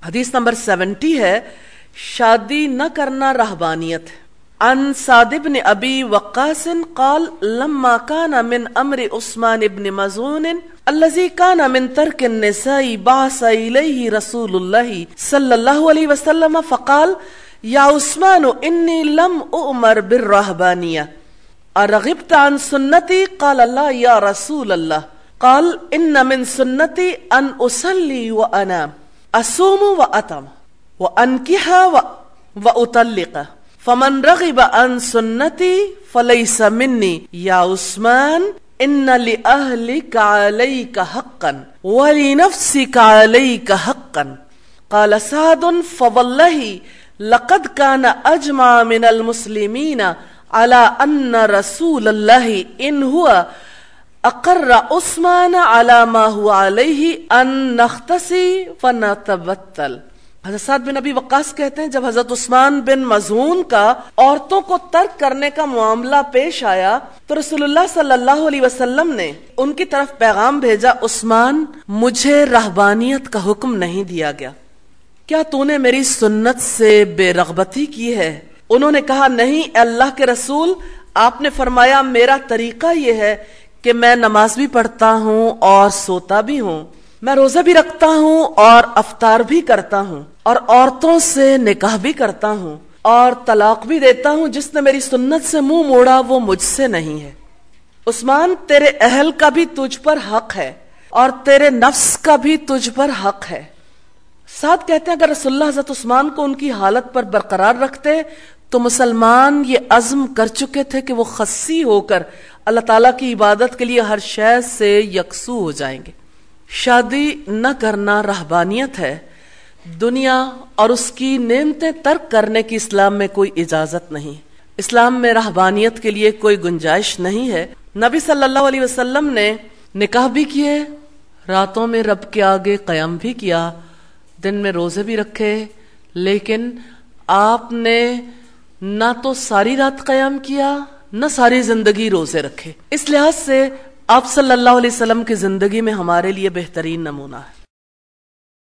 حدیث نمبر 70 ہے، شادی نہ کرنا رہبانیت ہے۔ عن سعد بن ابی وقاص قال لما كان من امر عثمان بن مظعون الذي كان من ترك النساء بعث اليه رسول الله صلى الله عليه وسلم فقال يا عثمان اني لم اؤمر بالرهبانيه ارغبت عن سنتي؟ قال لا يا رسول الله. قال ان من سنتي ان اصلي وانام اصوم واطعم وانكح واطلق فمن رغب عن سنتي فليس مني يا عثمان ان لأهلك عليك حقا ولنفسك عليك حقا. قال سعد فوالله لقد كان اجمع من المسلمين على ان رسول الله ان هو اقر عثمان على ما هو عليه ان نختصي فنتبتل. حضرت سعد بن ابی وقاص کہتے ہیں جب حضرت عثمان بن مظعون کا عورتوں کو ترک کرنے کا معاملہ پیش آیا تو رسول اللہ صلی اللہ علیہ وسلم نے ان کی طرف پیغام بھیجا، عثمان مجھے رہبانیت کا حکم نہیں دیا گیا، کیا تو نے میری سنت سے بے رغبتی کی ہے؟ انہوں نے کہا نہیں اے اللہ کے رسول، آپ نے فرمایا میرا طریقہ یہ ہے کہ میں نماز بھی پڑھتا ہوں اور سوتا بھی ہوں، میں روزہ بھی رکھتا ہوں اور افطار بھی کرتا ہوں اور عورتوں سے نکاح بھی کرتا ہوں اور طلاق بھی دیتا ہوں، جس نے میری سنت سے منہ موڑا وہ مجھ سے نہیں ہے۔ عثمان تیرے اہل کا بھی تجھ پر حق ہے اور تیرے نفس کا بھی تجھ پر حق ہے۔ سعد کہتے ہیں اگر رسول اللہ حضرت عثمان کو ان کی حالت پر برقرار رکھتے تو مسلمان یہ عزم کر چکے تھے کہ وہ خصی ہو کر اللہ تعالیٰ کی عبادت کے لیے ہر شے سے یکسو ہو جائیں گے۔ شادی نہ کرنا رہبانیت ہے، دنیا اور اس کی نعمتیں ترک کرنے کی اسلام میں کوئی اجازت نہیں۔ اسلام میں رہبانیت کے لیے کوئی گنجائش نہیں ہے۔ نبی صلی اللہ علیہ وسلم نے نکاح بھی کیے، راتوں میں رب کے آگے قیام بھی کیا، دن میں روزے بھی رکھے، لیکن آپ نے نہ تو ساری رات قیام کیا نہ ساری زندگی روزے رکھے۔ اس لحاظ سے آپ صلی اللہ علیہ وسلم کی زندگی میں ہمارے لیے بہترین نمونہ ہے۔